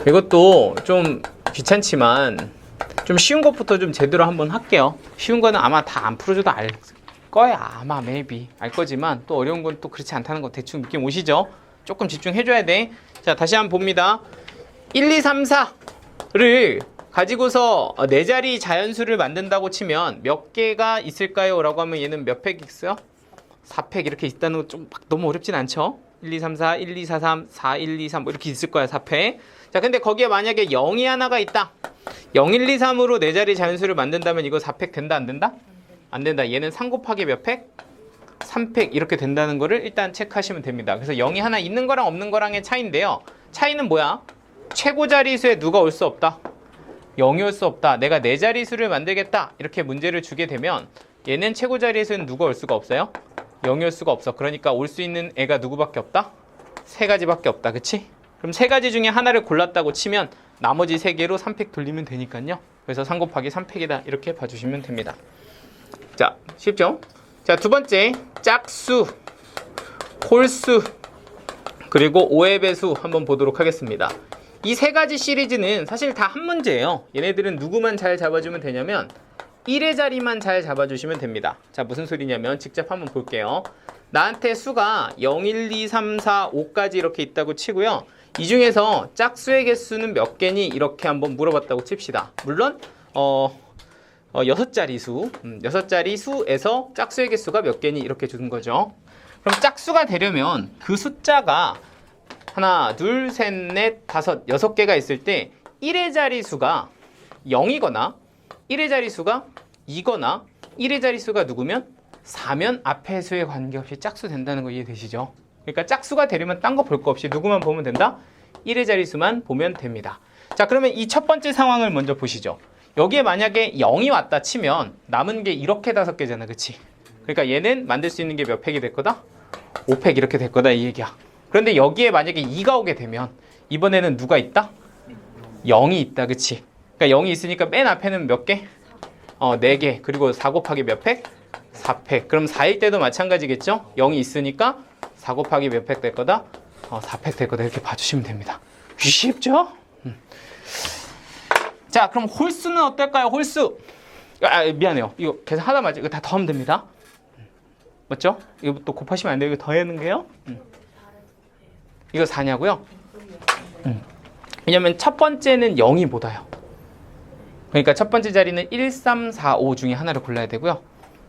이것도 좀 귀찮지만 좀 쉬운 것부터 좀 제대로 한번 할게요. 쉬운 거는 아마 다 안 풀어줘도 알 거야. 아마 maybe 알 거지만 또 어려운 건 또 그렇지 않다는 거 대충 느낌 오시죠? 조금 집중해줘야 돼. 자, 다시 한번 봅니다. 1, 2, 3, 4를 가지고서 네 자리 자연수를 만든다고 치면 몇 개가 있을까요? 라고 하면 얘는 몇 팩 있어요? 4팩 이렇게 있다는 거 좀 너무 어렵진 않죠? 1, 2, 3, 4, 1, 2, 4, 3, 4, 1, 2, 3 뭐 이렇게 있을 거야, 4팩. 자, 근데 거기에 만약에 0이 하나가 있다. 0, 1, 2, 3으로 네 자리 자연수를 만든다면 이거 4팩 된다, 안 된다? 안 된다. 얘는 3 곱하기 몇 팩? 3팩 이렇게 된다는 거를 일단 체크하시면 됩니다. 그래서 0이 하나 있는 거랑 없는 거랑의 차이인데요. 차이는 뭐야? 최고 자리수에 누가 올 수 없다? 0이 올 수 없다. 내가 네 자리수를 만들겠다. 이렇게 문제를 주게 되면 얘는 최고 자리수는 누가 올 수가 없어요? 0이 올 수가 없어. 그러니까 올 수 있는 애가 누구밖에 없다? 세 가지밖에 없다. 그치? 그럼 세 가지 중에 하나를 골랐다고 치면 나머지 세 개로 3팩 돌리면 되니까요. 그래서 3 곱하기 3팩이다. 이렇게 봐주시면 됩니다. 자, 쉽죠? 자, 두 번째 짝수, 홀수, 그리고 오의 배수 한번 보도록 하겠습니다. 이 세 가지 시리즈는 사실 다 한 문제예요. 얘네들은 누구만 잘 잡아주면 되냐면 1의 자리만 잘 잡아주시면 됩니다. 자, 무슨 소리냐면 직접 한번 볼게요. 나한테 수가 0, 1, 2, 3, 4, 5까지 이렇게 있다고 치고요. 이 중에서 짝수의 개수는 몇 개니? 이렇게 한번 물어봤다고 칩시다. 물론 6자리 수, 6자리 수에서 짝수의 개수가 몇 개니? 이렇게 주는 거죠. 그럼 짝수가 되려면 그 숫자가 하나, 둘, 셋, 넷, 다섯, 6개가 있을 때 1의 자리수가 0이거나 1의 자리수가 2거나 1의 자리수가 누구면 4면 앞의 수에 관계없이 짝수 된다는 거 이해되시죠? 그러니까 짝수가 되려면 딴 거 볼 거 없이 누구만 보면 된다? 1의 자리수만 보면 됩니다. 자, 그러면 이 첫 번째 상황을 먼저 보시죠. 여기에 만약에 0이 왔다 치면 남은 게 이렇게 5개잖아. 그치? 그러니까 얘는 만들 수 있는 게 몇 팩이 될 거다? 5팩 이렇게 될 거다 이 얘기야. 그런데 여기에 만약에 2가 오게 되면 이번에는 누가 있다? 0이 있다. 그치? 그러니까 0이 있으니까 맨 앞에는 몇 개? 4개. 그리고 4 곱하기 몇 팩? 4팩. 그럼 4일 때도 마찬가지겠죠? 0이 있으니까 4 곱하기 몇 팩 될 거다? 4팩 될 거다. 이렇게 봐주시면 됩니다. 쉽죠? 자, 그럼 홀수는 어떨까요? 홀수. 미안해요. 이거 계산하다 말죠. 이거 다 더하면 됩니다. 맞죠? 이거 또 곱하시면 안 돼요. 이거 더하는 게요. 이거 4냐고요? 왜냐면 첫 번째는 0이 못 와요. 그러니까 첫 번째 자리는 1, 3, 4, 5 중에 하나를 골라야 되고요.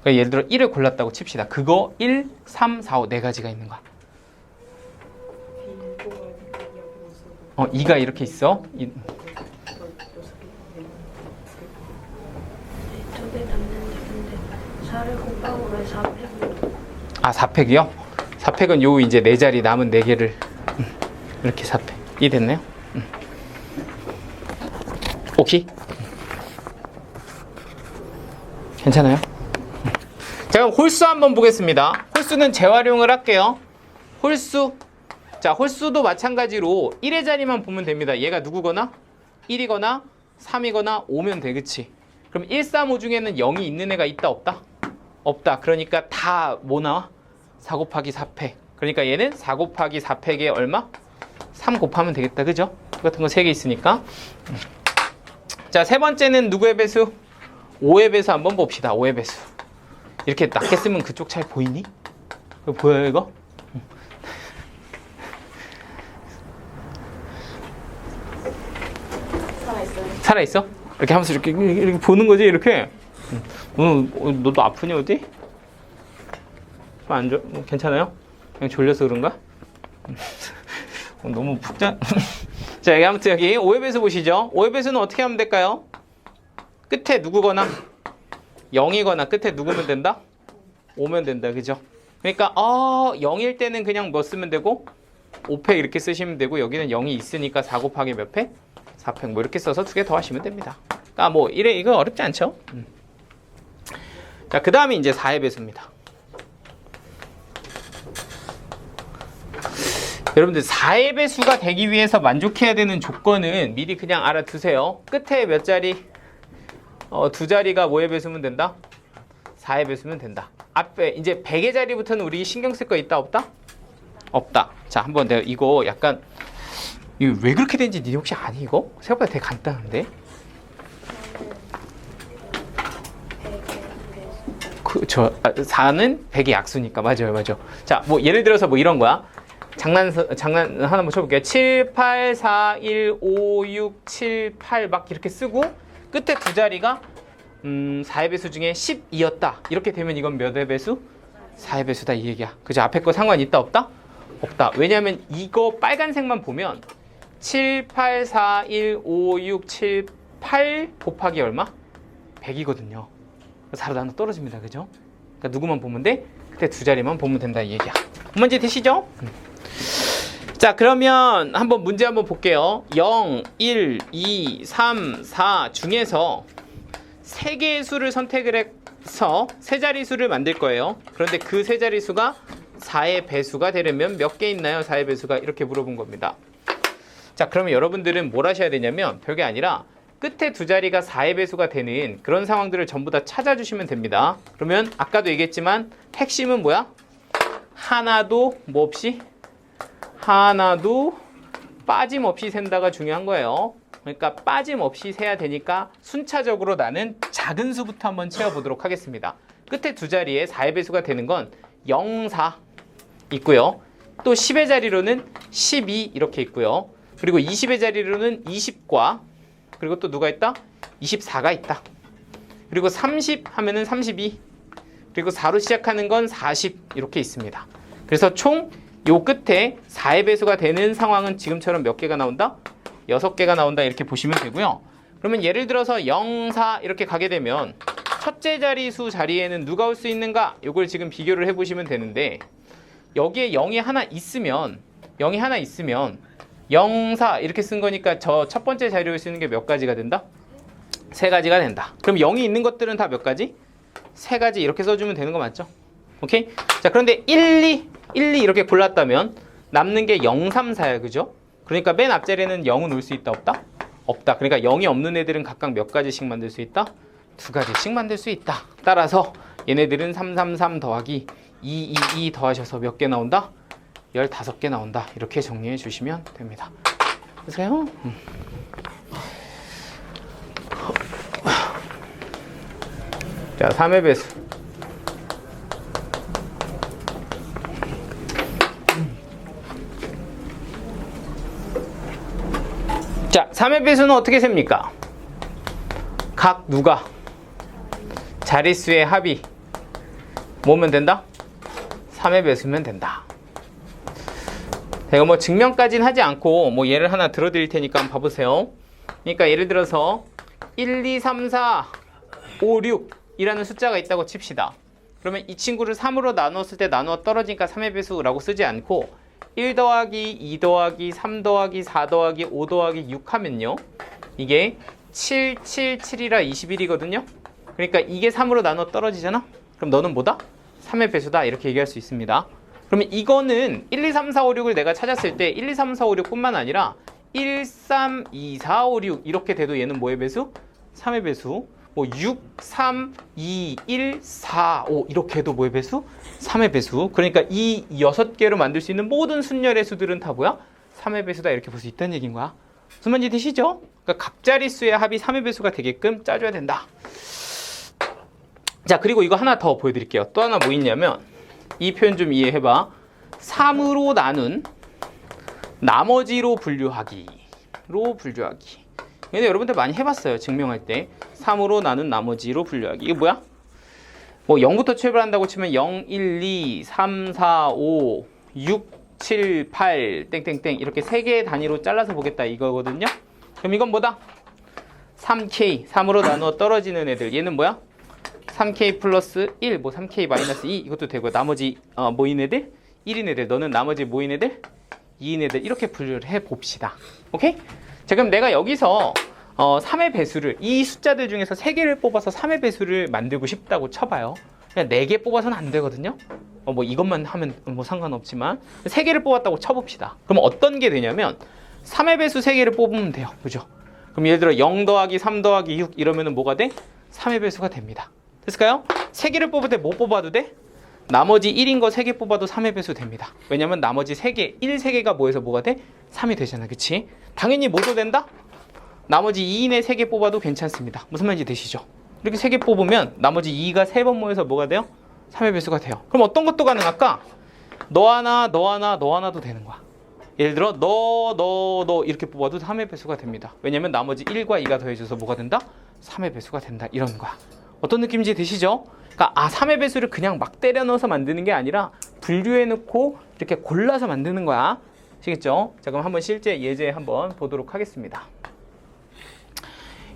그러니까 예를 들어 1을 골랐다고 칩시다. 그거 1, 3, 4, 5 네 가지가 있는 거야. 2가 이렇게 있어. 아, 4팩이요? 4팩은 요 이제 네 자리 남은 4개를 이렇게 4팩. 이해됐나요? 오케이? 괜찮아요? 자, 그럼 홀수 한번 보겠습니다. 홀수는 재활용을 할게요. 홀수. 자, 홀수도 마찬가지로 1의 자리만 보면 됩니다. 얘가 누구거나 1이거나 3이거나 5면 돼. 그치? 그럼 1, 3, 5 중에는 0이 있는 애가 있다 없다? 없다. 그러니까 다 뭐 나와? 4 곱하기 4팩. 그러니까 얘는 4 곱하기 4팩에 얼마? 3 곱하면 되겠다. 그죠? 똑같은 거 3개 있으니까. 자, 세 번째는 누구의 배수? 5의 배수 한번 봅시다. 5의 배수. 이렇게 낮게 쓰면 그쪽 잘 보이니? 이거 보여요 이거? 살아있어요. 살아있어? 이렇게 하면서 이렇게 보는 거지 이렇게. 너도 아프니 어디? 안 좋아? 괜찮아요? 그냥 졸려서 그런가? 너무 푹 자. 자, 아무튼 여기 5의 배수 보시죠. 5의 배수는 어떻게 하면 될까요? 끝에 누구거나 0이거나 끝에 누구면 된다? 5면 된다. 그죠? 그러니까 0일 때는 그냥 뭐 쓰면 되고 5팩 이렇게 쓰시면 되고 여기는 0이 있으니까 4 곱하기 몇 팩? 4팩 뭐 이렇게 써서 2개 더 하시면 됩니다. 그러니까 뭐 이거 어렵지 않죠? 자, 그 다음에 이제 4의 배수입니다. 여러분들 4의 배수가 되기 위해서 만족해야 되는 조건은 미리 그냥 알아두세요. 끝에 몇 자리? 2자리가 뭐의 배수면 된다? 4의 배수면 된다. 앞에 이제 100의 자리부터는 우리 신경 쓸 거 있다 없다? 없다. 자, 한번 내가 이거 약간 이거 왜 그렇게 된지 니 혹시 아니 이거? 생각보다 되게 간단한데? 저 4는 100의 약수니까 맞아요. 자, 뭐 예를 들어서 뭐 이런 거야. 장난 하나 한번 쳐볼게요. 7, 8, 4, 1, 5, 6, 7, 8 막 이렇게 쓰고 끝에 두 자리가 4의 배수 중에 12였다. 이렇게 되면 이건 몇의 배수? 4의 배수다 이 얘기야. 그죠? 앞에 거 상관 있다 없다? 없다. 왜냐하면 이거 빨간색만 보면 7, 8, 4, 1, 5, 6, 7, 8 곱하기 얼마? 100이거든요. 4로 나눠 떨어집니다. 그죠? 그러니까 누구만 보면 돼? 그때 두 자리만 보면 된다 이 얘기야. 문제 되시죠? 자, 그러면 한번 문제 한번 볼게요. 0, 1, 2, 3, 4 중에서 3개의 수를 선택을 해서 세 자리수를 만들 거예요. 그런데 그 세 자리수가 4의 배수가 되려면 몇 개 있나요? 4의 배수가 이렇게 물어본 겁니다. 자, 그러면 여러분들은 뭘 하셔야 되냐면 별게 아니라 끝에 두 자리가 4의 배수가 되는 그런 상황들을 전부 다 찾아주시면 됩니다. 그러면 아까도 얘기했지만 핵심은 뭐야? 하나도 뭐 없이? 하나도 빠짐없이 센다가 중요한 거예요. 그러니까 빠짐없이 세야 되니까 순차적으로 나는 작은 수부터 한번 채워보도록 하겠습니다. 끝에 두 자리에 4의 배수가 되는 건 0, 4 있고요. 또 10의 자리로는 12 이렇게 있고요. 그리고 20의 자리로는 20과 그리고 또 누가 있다? 24가 있다. 그리고 30 하면은 32 그리고 4로 시작하는 건 40 이렇게 있습니다. 그래서 총 요 끝에 4의 배수가 되는 상황은 지금처럼 몇 개가 나온다? 6개가 나온다 이렇게 보시면 되고요. 그러면 예를 들어서 0, 4 이렇게 가게 되면 첫째 자리수 자리에는 누가 올 수 있는가? 요걸 지금 비교를 해보시면 되는데 여기에 0이 하나 있으면 0, 4 이렇게 쓴 거니까 저 첫 번째 자리를 쓰는 게 몇 가지가 된다? 3가지가 된다. 그럼 0이 있는 것들은 다 몇 가지? 3가지 이렇게 써주면 되는 거 맞죠? 오케이? 자, 그런데 1, 2 이렇게 골랐다면 남는 게 0, 3, 4야. 그죠? 그러니까 맨 앞자리에는 0은 올 수 있다 없다? 없다. 그러니까 0이 없는 애들은 각각 몇 가지씩 만들 수 있다? 2가지씩 만들 수 있다. 따라서 얘네들은 3, 3, 3 더하기 2, 2, 2 더하셔서 몇 개 나온다? 15개 나온다. 이렇게 정리해 주시면 됩니다. 보세요. 자, 3의 배수. 자, 3의 배수는 어떻게 셉니까? 각 누가? 자릿수의 합이 뭐면 된다? 3의 배수면 된다. 제가 뭐 증명까지는 하지 않고 뭐 예를 하나 들어드릴 테니까 한번 봐보세요. 그러니까 예를 들어서 1, 2, 3, 4, 5, 6 이라는 숫자가 있다고 칩시다. 그러면 이 친구를 3으로 나누었을 때 나누어 떨어지니까 3의 배수라고 쓰지 않고 1 더하기 2 더하기 3 더하기 4 더하기 5 더하기 6 하면요. 이게 7, 7, 7이라 21이거든요. 그러니까 이게 3으로 나눠 떨어지잖아? 그럼 너는 뭐다? 3의 배수다. 이렇게 얘기할 수 있습니다. 그러면 이거는 1, 2, 3, 4, 5, 6을 내가 찾았을 때 1, 2, 3, 4, 5, 6 뿐만 아니라 1, 3, 2, 4, 5, 6 이렇게 돼도 얘는 뭐의 배수? 3의 배수. 뭐 6, 3, 2, 1, 4, 5 이렇게 해도 뭐의 배수? 3의 배수. 그러니까 이 6개로 만들 수 있는 모든 순열의 수들은 다 뭐야? 3의 배수다. 이렇게 볼 수 있다는 얘기인 거야. 무슨 말인지 되시죠? 그러니까 각자릿수의 합이 3의 배수가 되게끔 짜줘야 된다. 자, 그리고 이거 하나 더 보여드릴게요. 또 하나 뭐 있냐면 이 표현 좀 이해해봐. 3으로 나눈 나머지로 분류하기. 근데 여러분들 많이 해봤어요. 증명할 때 3으로 나눈 나머지로 분류하기. 이게 뭐야? 뭐 0부터 출발한다고 치면 0, 1, 2, 3, 4, 5, 6, 7, 8 땡땡땡 이렇게 3개의 단위로 잘라서 보겠다 이거거든요. 그럼 이건 뭐다? 3K 3으로 나누어 떨어지는 애들. 얘는 뭐야? 3K 플러스 1, 뭐 3K 마이너스 2 이것도 되고 나머지 모인 애들? 1인 애들. 너는 나머지 모인 애들? 2인 애들. 이렇게 분류를 해봅시다. 오케이? 자, 그럼 내가 여기서 3의 배수를 이 숫자들 중에서 3개를 뽑아서 3의 배수를 만들고 싶다고 쳐봐요. 그냥 4개 뽑아서는 안 되거든요. 뭐 이것만 하면 뭐 상관없지만 3개를 뽑았다고 쳐봅시다. 그럼 어떤 게 되냐면 3의 배수 3개를 뽑으면 돼요. 그죠? 그럼 예를 들어 0 더하기 3 더하기 6 이러면은 뭐가 돼? 3의 배수가 됩니다. 됐을까요? 3개를 뽑을 때 뭐 뽑아도 돼? 나머지 1인 거 3개 뽑아도 3의 배수 됩니다. 왜냐면 나머지 3개, 1, 3개가 뭐해서 뭐가 돼? 3이 되잖아. 그치? 당연히 뭐도 된다? 나머지 2인의 3개 뽑아도 괜찮습니다. 무슨 말인지 되시죠? 이렇게 3개 뽑으면 나머지 2가 3번 모여서 뭐가 돼요? 3의 배수가 돼요. 그럼 어떤 것도 가능할까? 너 하나, 너 하나, 너 하나도 되는 거야. 예를 들어 너 이렇게 뽑아도 3의 배수가 됩니다. 왜냐면 나머지 1과 2가 더해져서 뭐가 된다? 3의 배수가 된다. 이런 거야. 어떤 느낌인지 되시죠? 그러니까 3의 배수를 그냥 막 때려 넣어서 만드는 게 아니라 분류해 놓고 이렇게 골라서 만드는 거야. 아시겠죠? 자, 그럼 한번 실제 예제 한번 보도록 하겠습니다.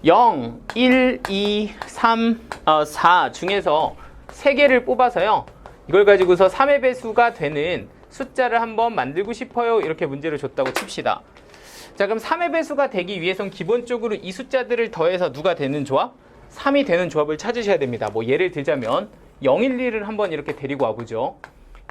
0, 1, 2, 3, 4 중에서 3개를 뽑아서요. 이걸 가지고서 3의 배수가 되는 숫자를 한번 만들고 싶어요. 이렇게 문제를 줬다고 칩시다. 자, 그럼 3의 배수가 되기 위해선 기본적으로 이 숫자들을 더해서 누가 되는 조합? 3이 되는 조합을 찾으셔야 됩니다. 뭐 예를 들자면 0, 1, 2를 한번 이렇게 데리고 와보죠.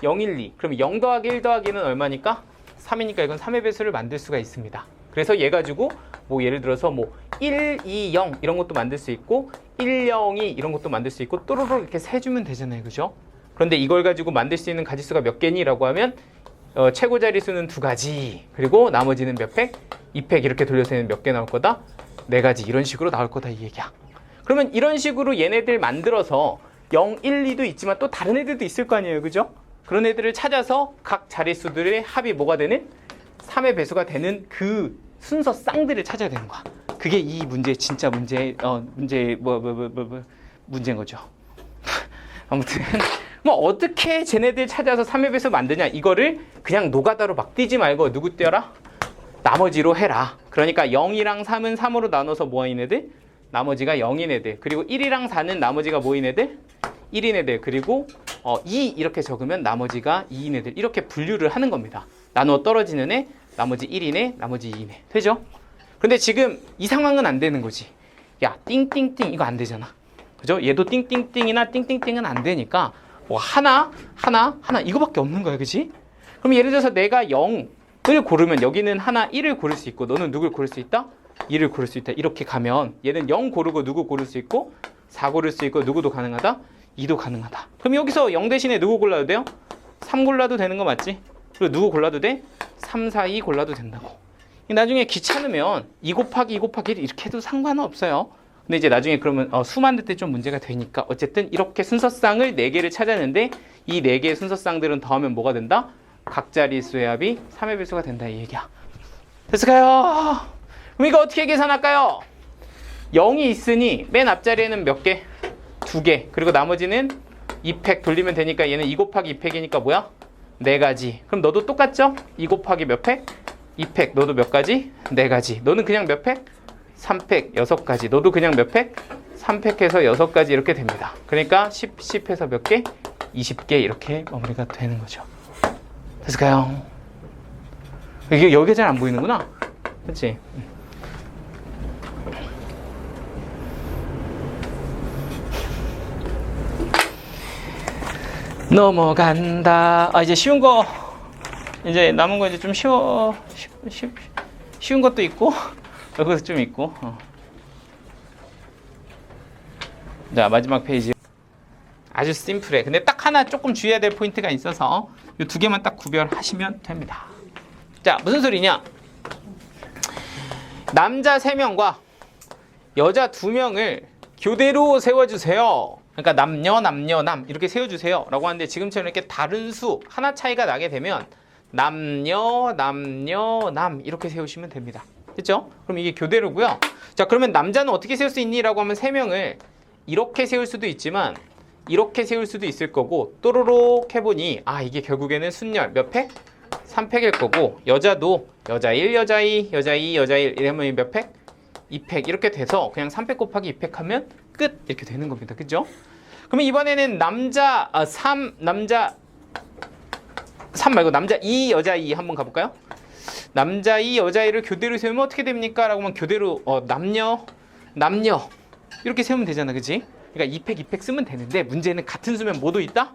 0, 1, 2. 그럼 0 더하기 1 더하기는 얼마니까? 3이니까 이건 3의 배수를 만들 수가 있습니다. 그래서 얘 가지고 뭐 예를 들어서 뭐 1, 2, 0 이런 것도 만들 수 있고 1, 0, 2 이런 것도 만들 수 있고 또로록 이렇게 세주면 되잖아요. 그죠? 그런데 이걸 가지고 만들 수 있는 가지수가 몇 개니? 라고 하면 최고 자리수는 2가지, 그리고 나머지는 몇 팩? 2팩 이렇게 돌려서 몇 개 나올 거다? 4가지 이런 식으로 나올 거다 이 얘기야. 그러면 이런 식으로 얘네들 만들어서 0, 1, 2도 있지만 또 다른 애들도 있을 거 아니에요. 그죠? 그런 애들을 찾아서 각 자릿수들의 합이 뭐가 되는? 3의 배수가 되는 그 순서 쌍들을 찾아야 되는 거야. 그게 이 문제의 진짜 문제인 거죠. 아무튼 뭐 어떻게 쟤네들 찾아서 3의 배수 만드냐, 이거를 그냥 노가다로 막 띄지 말고 누구 띄어라? 나머지로 해라. 그러니까 0이랑 3은 3으로 나눠서 뭐인 애들? 나머지가 0인 애들. 그리고 1이랑 4는 나머지가 뭐인 애들? 1인 애들. 그리고 2 이렇게 적으면 나머지가 2인 애들. 이렇게 분류를 하는 겁니다. 나누어 떨어지는 애, 나머지 1인 애, 나머지 2인 애. 되죠? 근데 지금 이 상황은 안 되는 거지. 야, 띵띵띵 이거 안 되잖아. 그죠? 얘도 띵띵띵이나 띵띵띵은 안 되니까 뭐 하나 이거밖에 없는 거야. 그지? 그럼 예를 들어서 내가 0을 고르면 여기는 하나 1을 고를 수 있고 너는 누굴 고를 수 있다? 2를 고를 수 있다. 이렇게 가면 얘는 0 고르고 누구 고를 수 있고 4 고를 수 있고 누구도 가능하다? 2도 가능하다. 그럼 여기서 0 대신에 누구 골라도 돼요? 3 골라도 되는 거 맞지? 그리고 누구 골라도 돼? 3, 4, 2 골라도 된다고. 나중에 귀찮으면 2 곱하기 2 곱하기 1 이렇게 해도 상관은 없어요. 근데 이제 나중에 그러면 수 만들 때 좀 문제가 되니까 어쨌든 이렇게 순서쌍을 4개를 찾았는데 이 4개의 순서쌍들은 더하면 뭐가 된다? 각 자릿수의 합이 3의 배수가 된다 이 얘기야. 됐을까요? 그럼 이거 어떻게 계산할까요? 0이 있으니 맨 앞자리에는 몇 개? 2개. 그리고 나머지는 2팩 돌리면 되니까 얘는 2 곱하기 2팩이니까 뭐야? 4가지. 그럼 너도 똑같죠? 2 곱하기 몇 팩? 2팩. 너도 몇 가지? 4가지. 너는 그냥 몇 팩? 3팩. 6가지. 너도 그냥 몇 팩? 3팩 해서 6가지 이렇게 됩니다. 그러니까 10 해서 몇 개? 20개 이렇게 마무리가 되는 거죠. 됐을까요? 이게 여기가 잘 안 보이는구나. 그렇지? 넘어간다. 이제 쉬운 거 이제 남은 거 이제 좀 쉬운 것도 있고 여기서 좀 있고. 자, 마지막 페이지. 아주 심플해. 근데 딱 하나 조금 주의해야 될 포인트가 있어서 이 2개만 딱 구별하시면 됩니다. 자, 무슨 소리냐? 남자 3명과 여자 2명을 교대로 세워주세요. 그러니까 남녀 이렇게 세워주세요 라고 하는데 지금처럼 이렇게 다른 수 하나 차이가 나게 되면 남 이렇게 세우시면 됩니다. 됐죠? 그럼 이게 교대로고요. 자, 그러면 남자는 어떻게 세울 수 있니? 라고 하면 3명을 이렇게 세울 수도 있지만 이렇게 세울 수도 있을 거고 또로록 해보니 이게 결국에는 순열 몇 팩? 3팩일 거고 여자도 여자 1, 여자 2, 여자 2, 여자 1 이러면 몇 팩? 2팩 이렇게 돼서 그냥 3팩 곱하기 2팩 하면 끝 이렇게 되는 겁니다. 그죠? 그러면 이번에는 남자 3 말고 남자 2 여자 2 한번 가볼까요? 남자 2 여자 2를 교대로 세우면 어떻게 됩니까? 라고 하면 교대로 남녀 이렇게 세우면 되잖아. 그치? 그러니까 2팩 쓰면 되는데 문제는 같은 수면 뭐도 있다?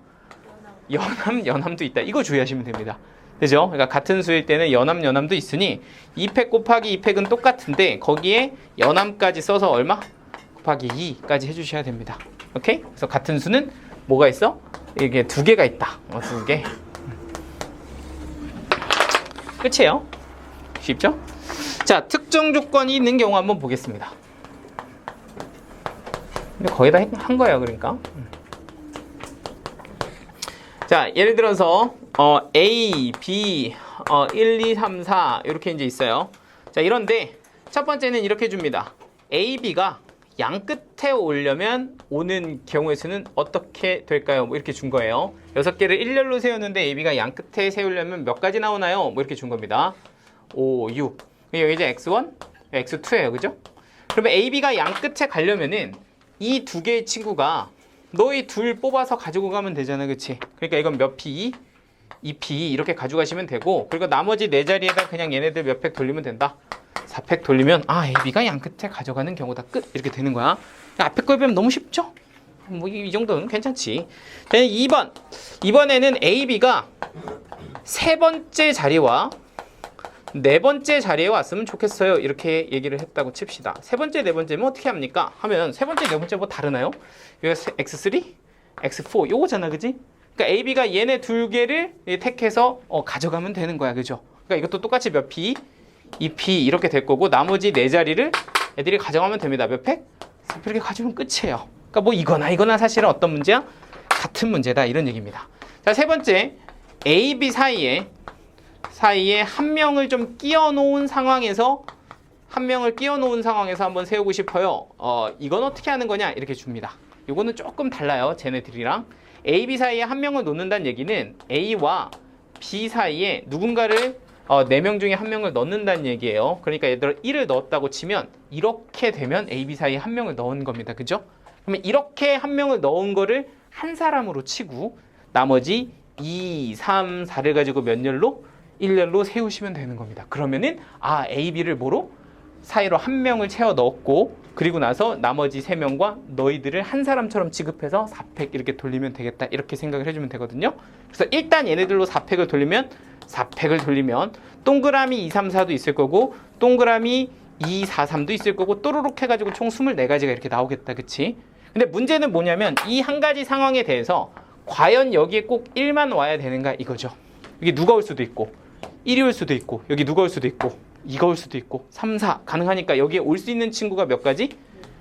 연함도 있다. 이거 주의하시면 됩니다. 그죠? 그러니까 같은 수일 때는 연함도 있으니 2팩 곱하기 2팩은 똑같은데 거기에 연함까지 써서 얼마? 곱하기 2까지 해주셔야 됩니다. 오케이? 그래서 같은 수는 뭐가 있어? 이게 두 개가 있다. 두 개. 끝이에요. 쉽죠? 자, 특정 조건이 있는 경우 한번 보겠습니다. 근데 거의 다 한 거예요, 그러니까. 자, 예를 들어서 A, B, 1, 2, 3, 4 이렇게 이제 있어요. 자, 이런데 첫 번째는 이렇게 줍니다. A, B가 양 끝에 오려면 오는 경우의 수는 어떻게 될까요? 뭐 이렇게 준 거예요. 6개를 일렬로 세웠는데 A, B가 양 끝에 세우려면 몇 가지 나오나요? 뭐 이렇게 준 겁니다. 5, 6. 여기 이제 X1, X2예요. 그죠? 그러면 A, B가 양 끝에 가려면은 이 두 개의 친구가 너희 둘 뽑아서 가지고 가면 되잖아. 그치? 그러니까 이건 몇 P, 2P 이렇게 가져가시면 되고, 그리고 나머지 네 자리에다 그냥 얘네들 몇 팩 돌리면 된다. 4팩 돌리면 A, B가 양 끝에 가져가는 경우다. 끝. 이렇게 되는 거야. 앞에 거에 비하면 너무 쉽죠? 뭐 이 정도는 괜찮지. 2번. 이번에는 A, B가 세 번째 자리와 네 번째 자리에 왔으면 좋겠어요. 이렇게 얘기를 했다고 칩시다. 세 번째, 네 번째면 어떻게 합니까? 하면 세 번째, 네 번째 뭐 다르나요? 여기가 X3, X4 요거잖아, 그지? 그러니까 A, B가 얘네 두 개를 택해서 가져가면 되는 거야, 그죠? 그러니까 이것도 똑같이 몇 P, 2P 이렇게 될 거고, 나머지 네 자리를 애들이 가져가면 됩니다. 몇 팩? 이렇게 가지면 끝이에요. 그러니까 뭐 이거나 사실은 어떤 문제야? 같은 문제다, 이런 얘기입니다. 자, 세 번째, A, B 사이에 한 명을 좀 끼워 놓은 상황에서 한번 세우고 싶어요. 이건 어떻게 하는 거냐? 이렇게 줍니다. 이거는 조금 달라요. 쟤네들이랑. A, B 사이에 한 명을 놓는다는 얘기는 A와 B 사이에 누군가를 4명 중에 한 명을 넣는다는 얘기예요. 그러니까 예를 들어 1을 넣었다고 치면 이렇게 되면 A, B 사이에 한 명을 넣은 겁니다. 그죠? 그러면 이렇게 한 명을 넣은 거를 한 사람으로 치고 나머지 2, 3, 4를 가지고 몇 열로? 1열로 세우시면 되는 겁니다. 그러면은 A, B를 뭐로? 사이로 한 명을 채워 넣었고, 그리고 나서 나머지 3명과 너희들을 한 사람처럼 취급해서 4팩 이렇게 돌리면 되겠다. 이렇게 생각을 해주면 되거든요. 그래서 일단 얘네들로 4팩을 돌리면 동그라미 2, 3, 4도 있을 거고, 동그라미 2, 4, 3도 있을 거고, 또르륵 해가지고 총 24가지가 이렇게 나오겠다. 그치? 근데 문제는 뭐냐면 이 한 가지 상황에 대해서 과연 여기에 꼭 1만 와야 되는가 이거죠. 이게 누가 올 수도 있고 1이 올 수도 있고, 여기 누가 올 수도 있고, 2가 올 수도 있고, 3, 4 가능하니까 여기에 올 수 있는 친구가 몇 가지?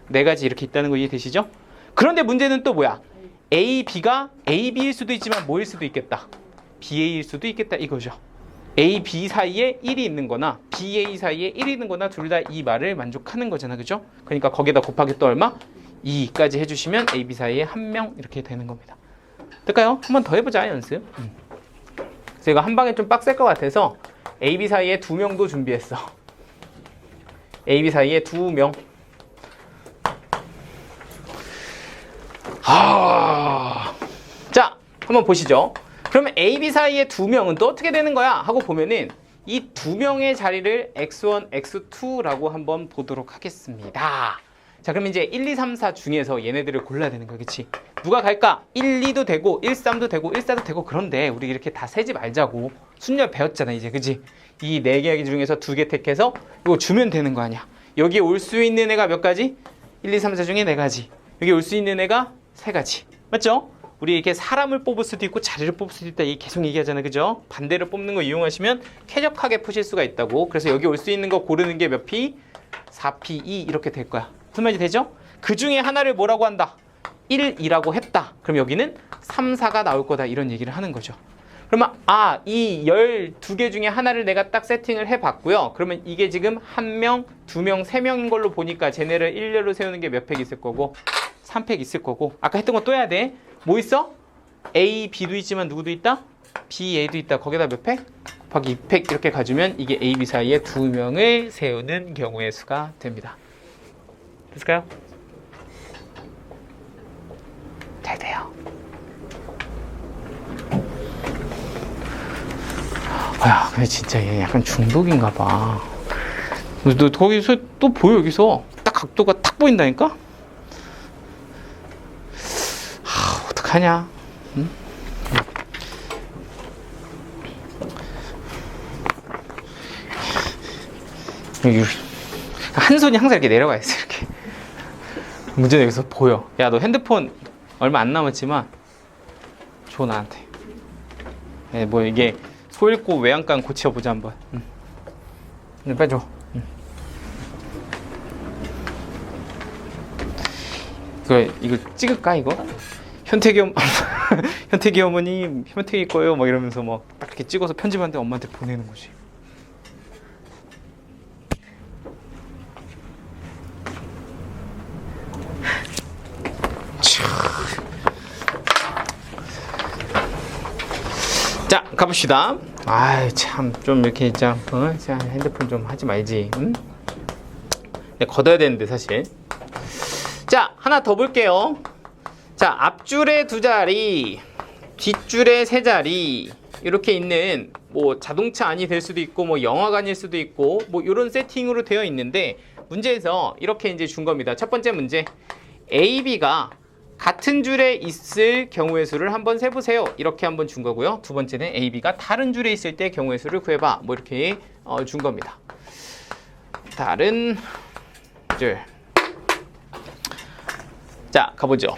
4가지 이렇게 있다는 거 이해되시죠? 그런데 문제는 또 뭐야? A, B가 A, B일 수도 있지만 뭐일 수도 있겠다? BA일 수도 있겠다 이거죠. A, B 사이에 1이 있는 거나 BA 사이에 1이 있는 거나 둘 다 이 말을 만족하는 거잖아. 그죠? 그러니까 거기다 곱하기 또 얼마? 2까지 해주시면 A, B 사이에 한 명 이렇게 되는 겁니다. 될까요? 한 번 더 해보자, 연습. 그래서 이거 한 방에 좀 빡셀 것 같아서 A, B 사이에 2명도 준비했어. A, B 사이에 2명. 자, 한번 보시죠. 그러면 A, B 사이에 2명은 또 어떻게 되는 거야? 하고 보면은 이 2명의 자리를 X1, X2라고 한번 보도록 하겠습니다. 자, 그럼 이제 1, 2, 3, 4 중에서 얘네들을 골라야 되는 거야. 그치? 누가 갈까? 1, 2도 되고 1, 3도 되고 1, 4도 되고. 그런데 우리 이렇게 다 세지 말자고. 순열 배웠잖아 이제. 그치? 이 4개 중에서 2개 택해서 이거 주면 되는 거 아니야. 여기에 올 수 있는 애가 몇 가지? 1, 2, 3, 4 중에 4가지. 여기 올 수 있는 애가 3가지. 맞죠? 우리 이렇게 사람을 뽑을 수도 있고 자리를 뽑을 수도 있다. 이게 계속 얘기하잖아. 그죠? 반대로 뽑는 거 이용하시면 쾌적하게 푸실 수가 있다고. 그래서 여기 올 수 있는 거 고르는 게 몇 P? 4P, 2 이렇게 될 거야. 무슨 말인지 되죠? 그 중에 하나를 뭐라고 한다? 1, 2라고 했다. 그럼 여기는 3, 4가 나올 거다. 이런 얘기를 하는 거죠. 그러면 이 12개 중에 하나를 내가 딱 세팅을 해봤고요. 그러면 이게 지금 1명, 2명, 3명인 걸로 보니까 쟤네를 1열로 세우는 게 몇 팩 있을 거고 3팩 있을 거고, 아까 했던 거 또 해야 돼. 뭐 있어? A, B도 있지만 누구도 있다? B, A도 있다. 거기다 몇 팩? 곱하기 2팩 이렇게 가주면 이게 A, B 사이에 2명을 세우는 경우의 수가 됩니다. 됐을까요? 잘 돼요. 야, 근데 진짜 얘 약간 중독인가 봐. 너 거기서 또 보여. 여기서 딱 각도가 탁 보인다니까? 어떡하냐? 응? 한 손이 항상 이렇게 내려가 있어. 이렇게. 문제는 여기서 보여. 야, 너 핸드폰 얼마 안 남았지만 줘 나한테. 네, 뭐 이게 소 읽고 외양간 고쳐보자 한번. 빨리 줘. 이거 찍을까 이거? 현택이 어머님 현택이 거예요 막 이러면서 막 딱 이렇게 찍어서 편집하는데 엄마한테 보내는 거지. 자 가봅시다. 아이 참 좀 이렇게 진짜 핸드폰 좀 하지 말지. 응? 걷어야 되는데 사실. 자 하나 더 볼게요. 자 앞줄에 2자리 뒷줄에 3자리 이렇게 있는 뭐 자동차 안이 될 수도 있고 뭐 영화관일 수도 있고 뭐 이런 세팅으로 되어 있는데 문제에서 이렇게 이제 준 겁니다. 첫 번째 문제 A, B가 같은 줄에 있을 경우의 수를 한번 세보세요. 이렇게 한번 준 거고요. 두 번째는 A, B가 다른 줄에 있을 때 경우의 수를 구해봐. 뭐 이렇게 준 겁니다. 다른 줄. 자 가보죠.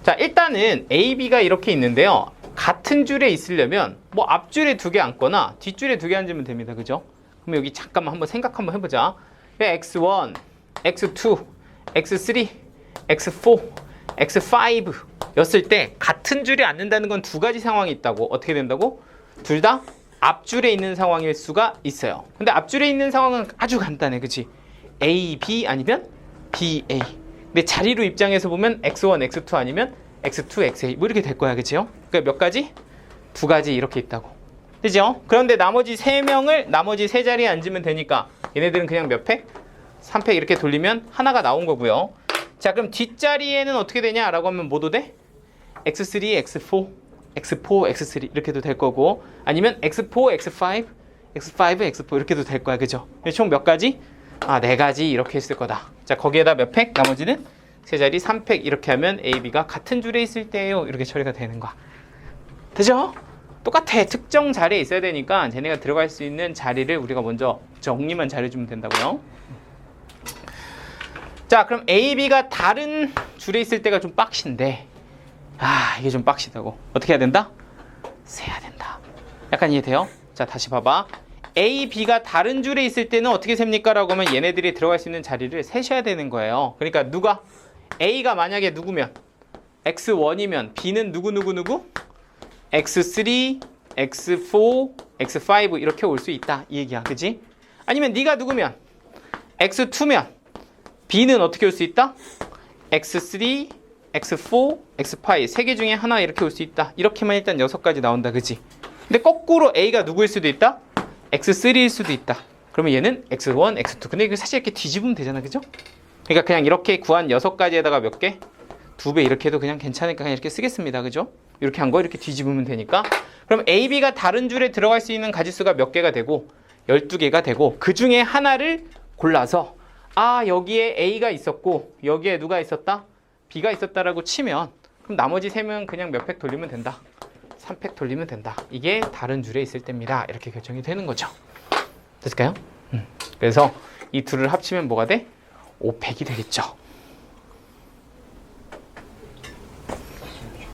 자 일단은 A, B가 이렇게 있는데요. 같은 줄에 있으려면 뭐 앞줄에 2개 앉거나 뒷줄에 2개 앉으면 됩니다. 그죠? 그럼 여기 잠깐만 한번 생각 한번 해보자. X1, X2, X3, X4, X5 였을 때 같은 줄에 앉는다는 건 2가지 상황이 있다고. 어떻게 된다고? 둘 다 앞줄에 있는 상황일 수가 있어요. 근데 앞줄에 있는 상황은 아주 간단해. 그치? A, B 아니면 B, A. 근데 자리로 입장에서 보면 X1, X2 아니면 X2, XA 뭐 이렇게 될 거야. 그치요? 그러니까 몇 가지? 2가지 이렇게 있다고. 그죠? 그런데 나머지 3명을 나머지 3자리에 앉으면 되니까 얘네들은 그냥 몇 팩? 3팩 이렇게 돌리면 하나가 나온 거고요. 자 그럼 뒷자리에는 어떻게 되냐라고 하면 뭐도 돼? X3, X4, X4, X3 이렇게도 될 거고 아니면 X4, X5, X5, X4 이렇게도 될 거야. 그죠? 총 몇 가지? 4가지 이렇게 있을 거다. 자 거기에다 몇 팩? 나머지는 3자리 3팩 이렇게 하면 A, B가 같은 줄에 있을 때예요. 이렇게 처리가 되는 거야. 되죠? 똑같아. 특정 자리에 있어야 되니까 쟤네가 들어갈 수 있는 자리를 우리가 먼저 정리만 잘해주면 된다고요. 자 그럼 A, B가 다른 줄에 있을 때가 좀 빡신데 이게 좀 빡시다고. 어떻게 해야 된다? 세야 된다. 약간 이해돼요? 자 다시 봐봐. A, B가 다른 줄에 있을 때는 어떻게 셉니까? 라고 하면 얘네들이 들어갈 수 있는 자리를 세셔야 되는 거예요. 그러니까 누가? A가 만약에 누구면? X1이면 B는 누구? X3, X4, X5 이렇게 올 수 있다. 이 얘기야. 그지? 아니면 네가 누구면? X2면 B는 어떻게 올 수 있다? X3, X4, X5 3개 중에 하나 이렇게 올 수 있다. 이렇게만 일단 6가지 나온다. 그지? 근데 거꾸로 A가 누구일 수도 있다? X3일 수도 있다. 그러면 얘는 X1, X2. 근데 이거 사실 이렇게 뒤집으면 되잖아. 그죠? 그러니까 그냥 이렇게 구한 6가지에다가 몇 개? 2배 이렇게 해도 그냥 괜찮으니까 그냥 이렇게 쓰겠습니다. 그죠? 이렇게 한 거 이렇게 뒤집으면 되니까. 그럼 A, B가 다른 줄에 들어갈 수 있는 가지수가 몇 개가 되고 12개가 되고 그 중에 하나를 골라서 여기에 A가 있었고 여기에 누가 있었다? B가 있었다라고 치면 그럼 나머지 3명 그냥 몇 팩 돌리면 된다. 3팩 돌리면 된다. 이게 다른 줄에 있을 때입니다. 이렇게 결정이 되는 거죠. 됐을까요? 그래서 이 둘을 합치면 뭐가 돼? 5팩이 되겠죠.